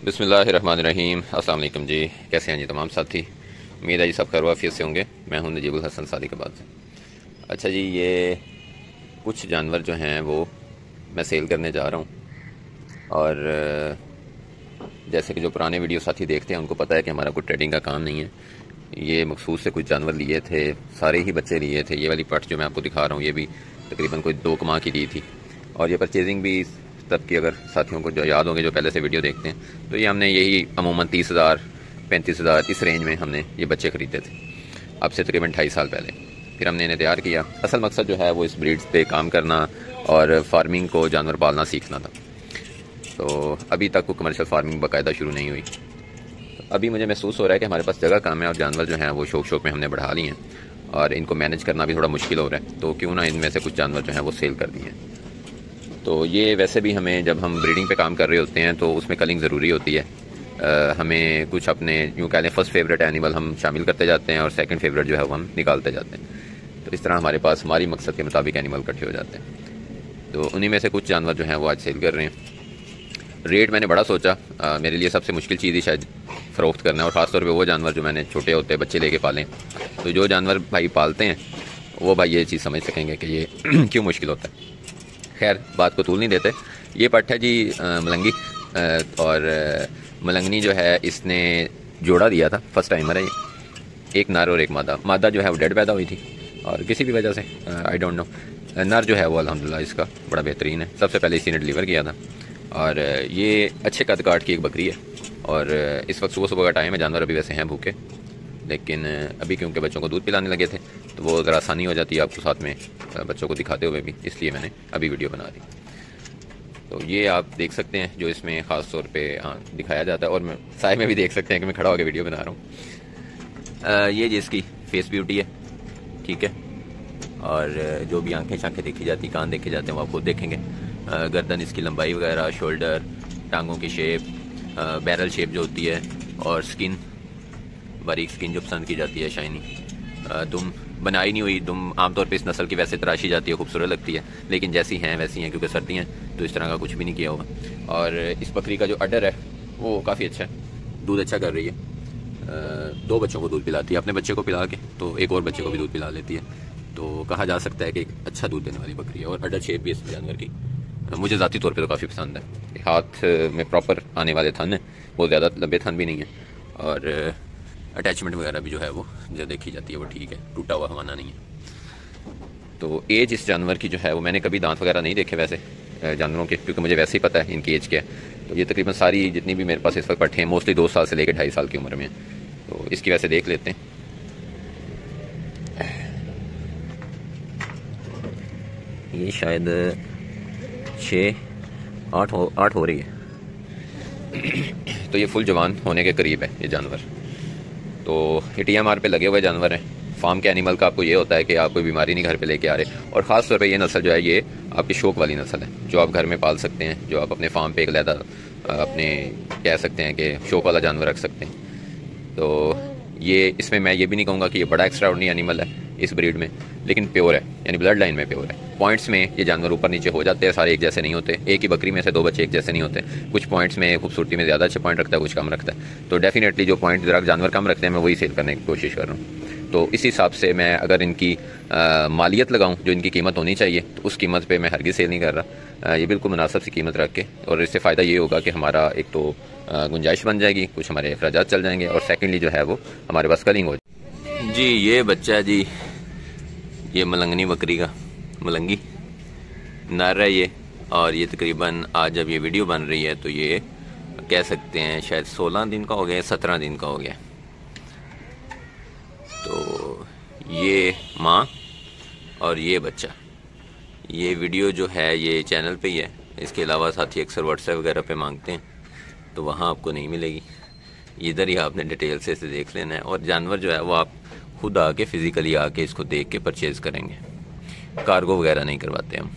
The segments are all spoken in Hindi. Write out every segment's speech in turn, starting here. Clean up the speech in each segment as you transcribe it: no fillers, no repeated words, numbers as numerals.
बिस्मिल्लाहिर्रहमानिर्रहीम। अस्सलाम वालेकुम जी, कैसे हैं जी तमाम साथी। उम्मीद है जी सब खैरियत से होंगे। मैं हूं नजीबुल हसन सादिकाबाद से। अच्छा जी, ये कुछ जानवर जो हैं वो मैं सेल करने जा रहा हूं। और जैसे कि जो पुराने वीडियो साथी देखते हैं उनको पता है कि हमारा कोई ट्रेडिंग का काम नहीं है। ये मखसूस से कुछ जानवर लिए थे, सारे ही बच्चे लिए थे। ये वाली पट जो मैं आपको दिखा रहा हूँ ये भी तकरीबन कोई 2 माह की दी थी। और ये परचेजिंग भी तब की, अगर साथियों को जो याद होंगे जो पहले से वीडियो देखते हैं, तो ये हमने यही अमूमन 30,000 35,000 इस रेंज में हमने ये बच्चे ख़रीदे थे, अब से तकरीबन 2.5 साल पहले। फिर हमने इन्हें तैयार किया। असल मकसद जो है वो इस ब्रीड्स पे काम करना और फार्मिंग को, जानवर पालना सीखना था। तो अभी तक वो कमर्शियल फार्मिंग बाकायदा शुरू नहीं हुई। अभी मुझे महसूस हो रहा है कि हमारे पास जगह कम है और जानवर जो हैं वो शौक में हमने बढ़ा लिए हैं और इनको मैनेज करना भी थोड़ा मुश्किल हो रहा है। तो क्यों ना इनमें से कुछ जानवर जो हैं वो सेल कर दिए। तो ये वैसे भी हमें, जब हम ब्रीडिंग पे काम कर रहे होते हैं तो उसमें कलिंग ज़रूरी होती है। हमें कुछ अपने यूँ कह लें फर्स्ट फेवरेट एनिमल हम शामिल करते जाते हैं और सेकंड फेवरेट जो है वो हम निकालते जाते हैं। तो इस तरह हमारे पास हमारी मकसद के मुताबिक एनिमल इकट्ठे हो जाते हैं। तो उन्हीं में से कुछ जानवर जो हैं वो आज सेल कर रहे हैं। रेट मैंने बड़ा सोचा, मेरे लिए सबसे मुश्किल चीज़ ही शायद फ़रोख्त करना है, और ख़ास तौर पे वो जानवर जो मैंने छोटे होते हैं बच्चे लेके पालें। तो जो जानवर भाई पालते हैं वो भाई ये चीज़ समझ सकेंगे कि ये क्यों मुश्किल होता है। खैर, बात को तूल नहीं देते। ये पट है जी मलंगी, और मलंगनी जो है इसने जोड़ा दिया था, फर्स्ट टाइमर है ये। एक नर और एक मादा जो है वो डेड पैदा हुई थी और किसी भी वजह से, आई डोंट नो। नर जो है वो अल्हम्दुलिल्लाह इसका बड़ा बेहतरीन है, सबसे पहले इसी ने डिलीवर किया था। और ये अच्छे कद काट की एक बकरी है। और इस वक्त सुबह सुबह का टाइम है, जानवर अभी वैसे हैं भूखे, लेकिन अभी क्योंकि बच्चों को दूध पिलाने लगे थे तो वो ज़रा आसानी हो जाती है आपको साथ में बच्चों को दिखाते हुए भी, इसलिए मैंने अभी वीडियो बना दी। तो ये आप देख सकते हैं जो इसमें ख़ास तौर पे दिखाया जाता है, और मैं साय में भी देख सकते हैं कि मैं खड़ा होकर वीडियो बना रहा हूँ। ये जिसकी फेस ब्यूटी है, ठीक है, और जो भी आंखें शाखें देखी जाती, कान देखे जाते हैं वो आप खुद देखेंगे। गर्दन इसकी लंबाई वगैरह, शोल्डर, टांगों की शेप, बैरल शेप जो होती है, और स्किन, बारीक स्किन जो पसंद की जाती है, शाइनी। दुम बनाई नहीं हुई, दुम आमतौर पे इस नस्ल की वैसे तराशी जाती है, खूबसूरत लगती है, लेकिन जैसी हैं वैसी हैं, क्योंकि सर्दी हैं तो इस तरह का कुछ भी नहीं किया हुआ। और इस बकरी का जो अडर है वो काफ़ी अच्छा है, दूध अच्छा कर रही है। 2 बच्चों को दूध पिलाती है, अपने बच्चे को पिला के तो एक और बच्चे को भी दूध पिला लेती है। तो कहा जा सकता है कि एक अच्छा दूध देने वाली बकरी है। और अडर शेप भी इस जानवर की मुझे ज़ाती तौर पे तो काफ़ी पसंद है। हाथ में प्रॉपर आने वाले थन है, बहुत ज़्यादा लंबे थन भी नहीं है, और अटैचमेंट वगैरह भी जो है वो जो देखी जाती है वो ठीक है, टूटा हुआ हवाना नहीं है। तो एज इस जानवर की जो है वो, मैंने कभी दांत वगैरह नहीं देखे वैसे जानवरों के, क्योंकि मुझे वैसे ही पता है इनकी एज क्या है। तो ये तकरीबन सारी जितनी भी मेरे पास इस वक्त पट्टे हैं मोस्टली 2 साल से लेकर 2.5 साल की उम्र में। तो इसकी वैसे देख लेते हैं। ये शायद 6-8 हो रही है। तो ये फुल जवान होने के करीब है ये जानवर। तो ये TMR पे लगे हुए जानवर हैं। फार्म के एनिमल का आपको ये होता है कि आप कोई बीमारी नहीं घर पे लेके आ रहे, और ख़ास तौर पे ये नस्ल जो है ये आपकी शौक वाली नस्ल है, जो आप घर में पाल सकते हैं, जो आप अपने फार्म पे एक लहदा अपने कह सकते हैं कि शौक वाला जानवर रख सकते हैं। तो ये इसमें मैं ये भी नहीं कहूँगा कि ये बड़ा एक्स्ट्रा ऑर्डिनरी एनिमल है इस ब्रीड में, लेकिन प्योर है, यानी ब्लड लाइन में प्योर है। पॉइंट्स में ये जानवर ऊपर नीचे हो जाते हैं, सारे एक जैसे नहीं होते। एक ही बकरी में से 2 बच्चे एक जैसे नहीं होते। कुछ पॉइंट्स में खूबसूरती में ज़्यादा अच्छे पॉइंट रखता है, कुछ कम रखता है। तो डेफिनेटली जो पॉइंट ज़रा जानवर कम रखते हैं मैं वही सेल करने की कोशिश कर रहा हूँ। तो इस हिसाब से मैं अगर इनकी मालियत लगाऊं, जो इनकी कीमत होनी चाहिए, तो उस कीमत पे मैं हरगिज़ सेल नहीं कर रहा। ये बिल्कुल मुनासिब सी कीमत रख के, और इससे फ़ायदा ये होगा कि हमारा एक तो गुंजाइश बन जाएगी, कुछ हमारे अखराजात चल जाएंगे, और सेकेंडली जो है वो हमारे पास कलिंग हो जाए। जी ये बच्चा है जी, ये मलंगनी बकरी का, मलंगी नर है ये। और ये तकरीबन आज जब ये वीडियो बन रही है तो ये कह सकते हैं शायद 16 दिन का हो गया, 17 दिन का हो गया। तो ये माँ और ये बच्चा। ये वीडियो जो है ये चैनल पे ही है, इसके अलावा साथी अक्सर व्हाट्सएप वगैरह पे मांगते हैं तो वहाँ आपको नहीं मिलेगी। इधर ही आपने डिटेल से इसे देख लेना है, और जानवर जो है वो आप खुद आके फिज़िकली आके इसको देख के परचेज़ करेंगे, कार्गो वगैरह नहीं करवाते हम।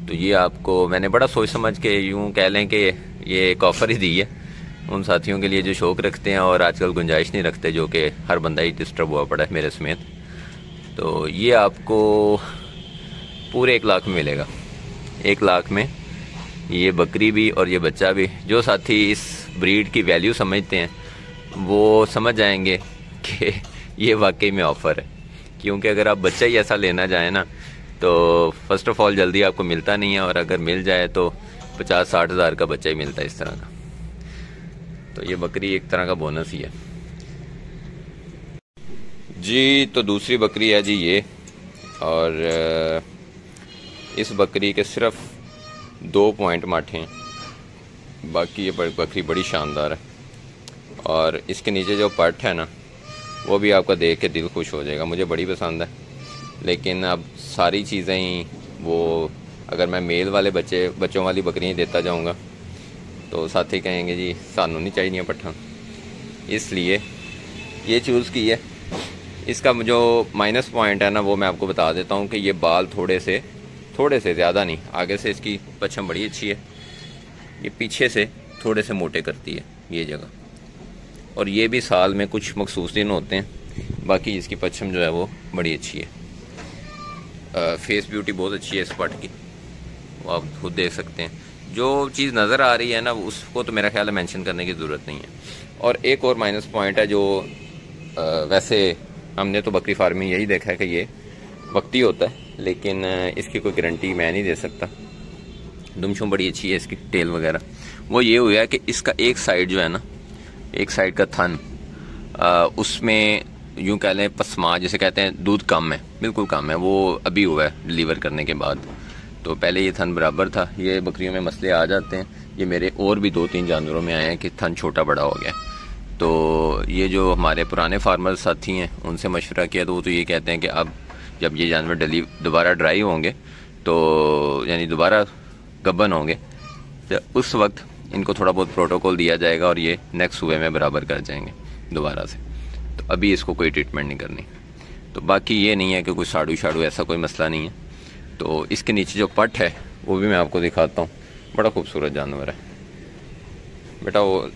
तो ये आपको मैंने बड़ा सोच समझ के, यूँ कह लें कि ये एक ऑफ़र ही दी है उन साथियों के लिए जो शौक़ रखते हैं और आजकल गुंजाइश नहीं रखते, जो कि हर बंदा ही डिस्टर्ब हुआ पड़ा है मेरे समेत। तो ये आपको पूरे 1 लाख में मिलेगा। 1 लाख में ये बकरी भी और ये बच्चा भी। जो साथी इस ब्रीड की वैल्यू समझते हैं वो समझ जाएंगे कि ये वाकई में ऑफ़र है। क्योंकि अगर आप बच्चा ही ऐसा लेना जाए ना तो फ़र्स्ट ऑफ़ ऑल जल्दी आपको मिलता नहीं है, और अगर मिल जाए तो 50-60 हज़ार का बच्चा ही मिलता है इस तरह का। तो ये बकरी एक तरह का बोनस ही है जी। तो दूसरी बकरी है जी ये, और इस बकरी के सिर्फ 2 पॉइंट माठे हैं, बाकी ये बकरी बड़ी शानदार है। और इसके नीचे जो पट है ना वो भी आपका देख के दिल खुश हो जाएगा, मुझे बड़ी पसंद है। लेकिन अब सारी चीज़ें ही वो, अगर मैं मेल वाले बच्चों वाली बकरियाँ देता जाऊँगा तो साथी कहेंगे जी सानू नहीं चाहिए पट्ठा, इसलिए ये चूज़ की है। इसका जो माइनस पॉइंट है ना वो मैं आपको बता देता हूँ कि ये बाल थोड़े से ज़्यादा नहीं, आगे से इसकी पच्छम बड़ी अच्छी है, ये पीछे से थोड़े से मोटे करती है ये जगह, और ये भी साल में कुछ मखसूस दिन होते हैं, बाकी इसकी पच्छम जो है वो बड़ी अच्छी है। फेस ब्यूटी बहुत अच्छी है इस पट की, वो आप खुद देख सकते हैं। जो चीज़ नज़र आ रही है ना उसको तो मेरा ख्याल है मेंशन करने की ज़रूरत नहीं है। और एक और माइनस पॉइंट है जो वैसे हमने तो बकरी फार्म में यही देखा है कि ये वक्ती होता है, लेकिन इसकी कोई गारंटी मैं नहीं दे सकता। दुमशुम बड़ी अच्छी है इसकी, टेल वगैरह। वो ये हुआ है कि इसका एक साइड जो है ना, एक साइड का थन उसमें यूँ कह लें पसमा जिसे कहते हैं, दूध कम है, बिल्कुल कम है। वो अभी हुआ है डिलीवर करने के बाद, तो पहले ये थन बराबर था। ये बकरियों में मसले आ जाते हैं, ये मेरे और भी 2-3 जानवरों में आए हैं कि थन छोटा बड़ा हो गया। तो ये जो हमारे पुराने फार्मर साथी हैं उनसे मशवरा किया तो वो तो ये कहते हैं कि अब जब ये जानवर दोबारा ड्राई होंगे तो यानी दोबारा गब्बन होंगे तो उस वक्त इनको थोड़ा बहुत प्रोटोकॉल दिया जाएगा और ये नेक्स्ट सुबह में बराबर कर जाएंगे दोबारा से। तो अभी इसको कोई ट्रीटमेंट नहीं करनी। तो बाकी ये नहीं है कि कोई साड़ू ऐसा कोई मसला नहीं है। तो इसके नीचे जो पट है वो भी मैं आपको दिखाता हूँ, बड़ा खूबसूरत जानवर है बेटा। वो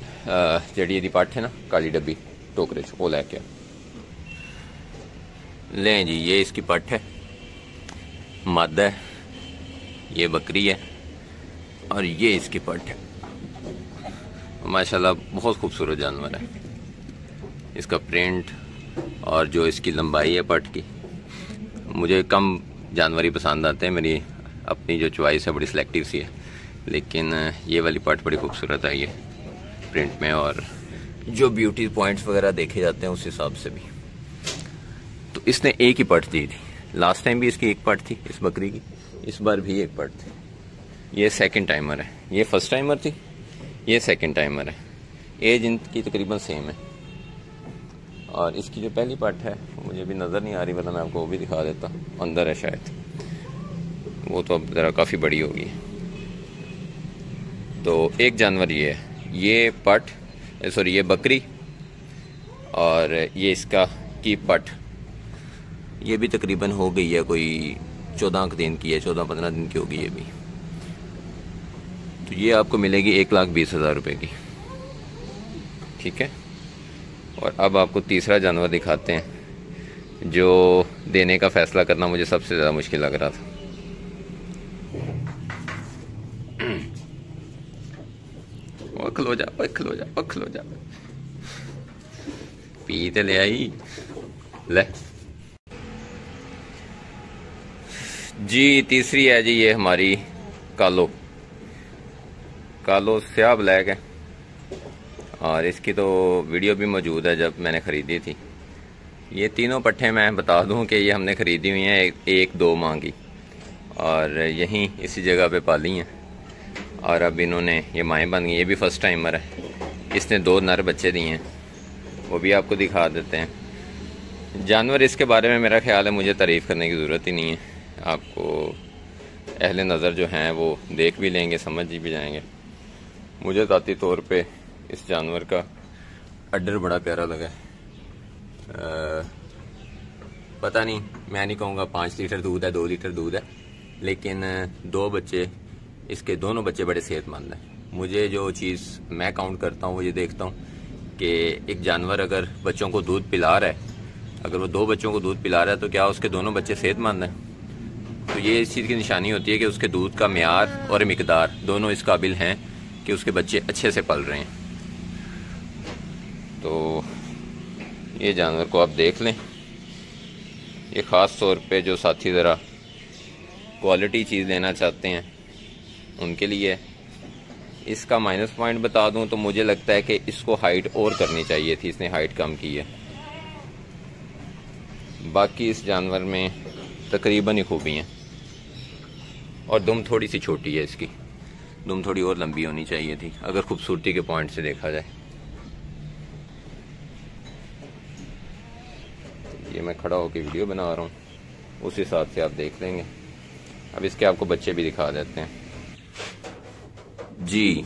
जड़ी यदि पट है ना काली डब्बी टोकरे वो लैके लें जी। ये इसकी पट है, मद है, ये बकरी है और ये इसकी पट है। माशाल्लाह बहुत खूबसूरत जानवर है। इसका प्रिंट और जो इसकी लंबाई है पट की, मुझे कम जानवर ही पसंद आते हैं, मेरी अपनी जो चॉइस है बड़ी सिलेक्टिव सी है, लेकिन ये वाली पट बड़ी खूबसूरत है ये प्रिंट में, और जो ब्यूटी पॉइंट्स वगैरह देखे जाते हैं उस हिसाब से भी। तो इसने एक ही पट दी थी, लास्ट टाइम भी इसकी एक पट थी इस बकरी की, इस बार भी एक पट थी। ये सेकंड टाइमर है, ये फर्स्ट टाइमर थी, ये सेकंड टाइमर है। एज इनकी तकरीबन सेम है। और इसकी जो पहली पट है मुझे भी नज़र नहीं आ रही, वरना मैं आपको वो भी दिखा देता, अंदर है शायद, वो तो अब ज़रा काफ़ी बड़ी होगी। तो एक जानवर ये है, ये पट सॉरी ये बकरी, और ये इसका की पट, ये भी तकरीबन हो गई है, कोई 14 दिन की है, 14-15 दिन की होगी ये भी। तो ये आपको मिलेगी 1,20,000 रुपये की, ठीक है। और अब आपको तीसरा जानवर दिखाते हैं जो देने का फ़ैसला करना मुझे सबसे ज़्यादा मुश्किल लग रहा था। खलो जा खलो जा खलो जा, पी ते ले आई ले जी। तीसरी है जी ये हमारी कालो स्याह ब्लैक है, और इसकी तो वीडियो भी मौजूद है जब मैंने ख़रीदी थी। ये तीनों पट्ठे मैं बता दूं कि ये हमने ख़रीदी हुई हैं 1-2 माह की, और यहीं इसी जगह पे पाली हैं, और अब इन्होंने ये माएँ बन गई। ये भी फर्स्ट टाइमर है, इसने 2 नर बच्चे दिए हैं, वो भी आपको दिखा देते हैं। जानवर इसके बारे में मेरा ख्याल है मुझे तारीफ़ करने की ज़रूरत ही नहीं है, आपको अहले नज़र जो हैं वो देख भी लेंगे, समझ भी जाएंगे। मुझे ज़ाती तौर पे इस जानवर का अड्डर बड़ा प्यारा लगा है। पता नहीं, मैं नहीं कहूँगा 5 लीटर दूध है, 2 लीटर दूध है, लेकिन 2 बच्चे, इसके दोनों बच्चे बड़े सेहतमंद हैं। मुझे जो चीज़ मैं काउंट करता हूँ वो ये देखता हूँ कि एक जानवर अगर बच्चों को दूध पिला रहा है, अगर वो 2 बच्चों को दूध पिला रहा है तो क्या उसके दोनों बच्चे सेहतमंद हैं? तो ये इस चीज़ की निशानी होती है कि उसके दूध का म्यार और मिकदार दोनों इस काबिल हैं कि उसके बच्चे अच्छे से पल रहे हैं। तो ये जानवर को आप देख लें। ये ख़ास तौर पे जो साथी ज़रा क्वालिटी चीज़ लेना चाहते हैं उनके लिए। इसका माइनस पॉइंट बता दूं तो मुझे लगता है कि इसको हाइट और करनी चाहिए थी, इसने हाइट कम की है। बाकी इस जानवर में तकरीबन ही खूबी हैं। और दुम थोड़ी सी छोटी है, इसकी दुम थोड़ी और लंबी होनी चाहिए थी अगर खूबसूरती के पॉइंट से देखा जाए। ये मैं खड़ा होकर वीडियो बना रहा हूँ, उस हिसाब से आप देख लेंगे। अब इसके आपको बच्चे भी दिखा देते हैं जी।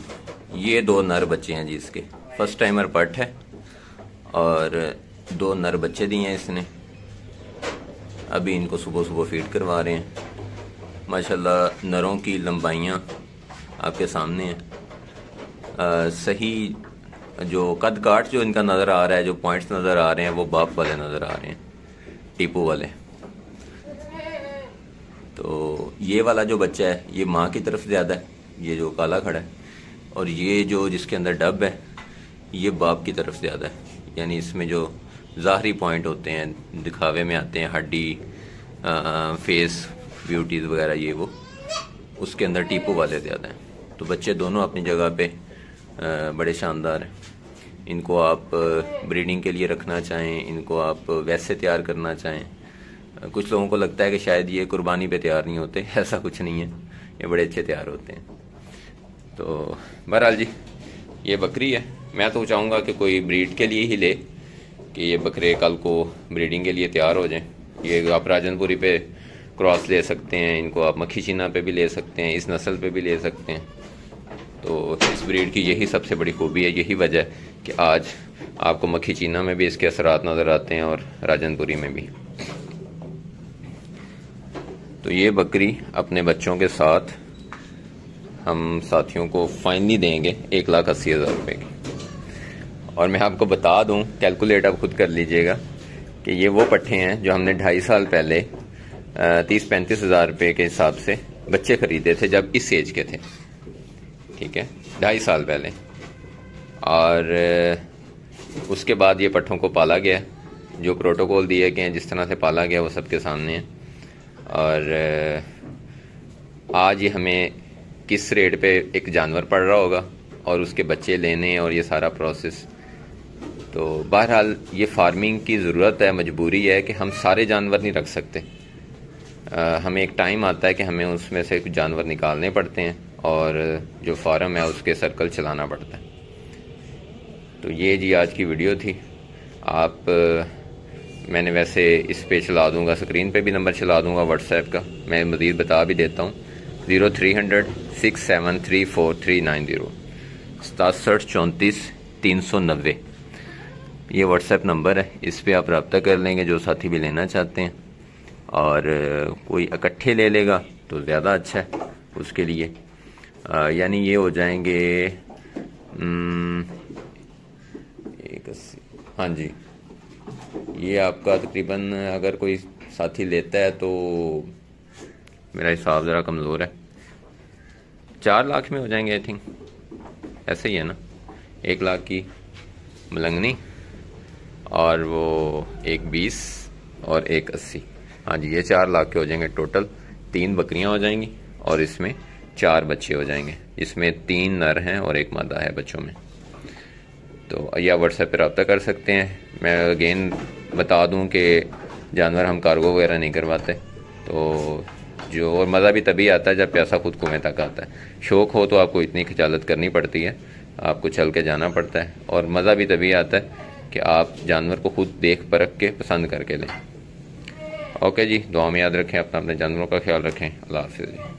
ये 2 नर बच्चे हैं जी इसके। फर्स्ट टाइमर पट है और 2 नर बच्चे दिए हैं इसने। अभी इनको सुबह सुबह फीड करवा रहे हैं। माशाल्लाह नरों की लंबाइयाँ आपके सामने हैं। सही जो कद काट जो इनका नज़र आ रहा है, जो पॉइंट्स नज़र आ रहे हैं वो बाप वाले नज़र आ रहे हैं, टीपू वाले। तो ये वाला जो बच्चा है ये माँ की तरफ ज़्यादा है, ये जो काला खड़ा है। और ये जो जिसके अंदर डब है ये बाप की तरफ ज़्यादा है। यानी इसमें जो ज़ाहरी पॉइंट होते हैं, दिखावे में आते हैं, हड्डी, फेस ब्यूटीज़ वगैरह, ये वो उसके अंदर टीपू वाले ज़्यादा हैं। तो बच्चे दोनों अपनी जगह पे बड़े शानदार हैं। इनको आप ब्रीडिंग के लिए रखना चाहें, इनको आप वैसे तैयार करना चाहें। कुछ लोगों को लगता है कि शायद ये कुर्बानी पे तैयार नहीं होते, ऐसा कुछ नहीं है, ये बड़े अच्छे तैयार होते हैं। तो बहरहाल जी ये बकरी है। मैं तो चाहूँगा कि कोई ब्रीड के लिए ही ले, कि ये बकरे कल को ब्रीडिंग के लिए तैयार हो जाएं। ये आप राजनपुरी पे क्रॉस ले सकते हैं, इनको आप मक्खी चीना पे भी ले सकते हैं, इस नस्ल पे भी ले सकते हैं। तो इस ब्रीड की यही सबसे बड़ी खूबी है, यही वजह है कि आज आपको मक्खी चीना में भी इसके असरात नज़र आते हैं और राजनपुरी में भी। तो ये बकरी अपने बच्चों के साथ हम साथियों को फाइनली देंगे 1,80,000 रुपये की। और मैं आपको बता दूं, कैलकुलेट आप खुद कर लीजिएगा कि ये वो पट्ठे हैं जो हमने 2.5 साल पहले 30-35 हज़ार रुपये के हिसाब से बच्चे खरीदे थे जब इस एज के थे। ठीक है, 2.5 साल पहले। और उसके बाद ये पट्ठों को पाला गया, जो प्रोटोकॉल दिए गए हैं, जिस तरह से पाला गया वो सबके सामने है। और आज ये हमें किस रेट पे एक जानवर पड़ रहा होगा और उसके बच्चे लेने और ये सारा प्रोसेस। तो बहरहाल ये फार्मिंग की ज़रूरत है, मजबूरी है कि हम सारे जानवर नहीं रख सकते। हमें एक टाइम आता है कि हमें उसमें से कुछ जानवर निकालने पड़ते हैं और जो फार्म है उसके सर्कल चलाना पड़ता है। तो ये जी आज की वीडियो थी। आप मैंने वैसे इस पे चला दूंगा, स्क्रीन पे भी नंबर चला दूंगा व्हाट्सएप का। मैं मज़ीद बता भी देता हूँ, 0300 6734390 67 34 390 ये व्हाट्सएप नंबर है। इस पे आप रब्ता कर लेंगे जो साथी भी लेना चाहते हैं। और कोई इकट्ठे ले लेगा तो ज़्यादा अच्छा है उसके लिए। यानी ये हो जाएंगे 180। हाँ जी, ये आपका तकरीबन अगर कोई साथी लेता है तो मेरा हिसाब ज़रा कमज़ोर है, 4 लाख में हो जाएंगे आई थिंक, ऐसे ही है ना। 1 लाख की मलंगनी और वो 120 और 180। हाँ जी, ये 4 लाख के हो जाएंगे टोटल। 3 बकरियां हो जाएंगी और इसमें 4 बच्चे हो जाएंगे। इसमें 3 नर हैं और 1 मादा है बच्चों में। तो या व्हाट्सएप पर रब्ता कर सकते हैं। मैं अगेन बता दूं कि जानवर हम कार्गो वगैरह नहीं करवाते। तो जो और मज़ा भी तभी आता है जब पैसा खुद कुएं तक आता है। शौक़ हो तो आपको इतनी खिचालत करनी पड़ती है, आपको चल के जाना पड़ता है। और मज़ा भी तभी आता है कि आप जानवर को खुद देख परख के पसंद करके लें। ओके जी, दुआ में याद रखें, अपने जानवरों का ख्याल रखें। अल्लाह हाफ़िज़।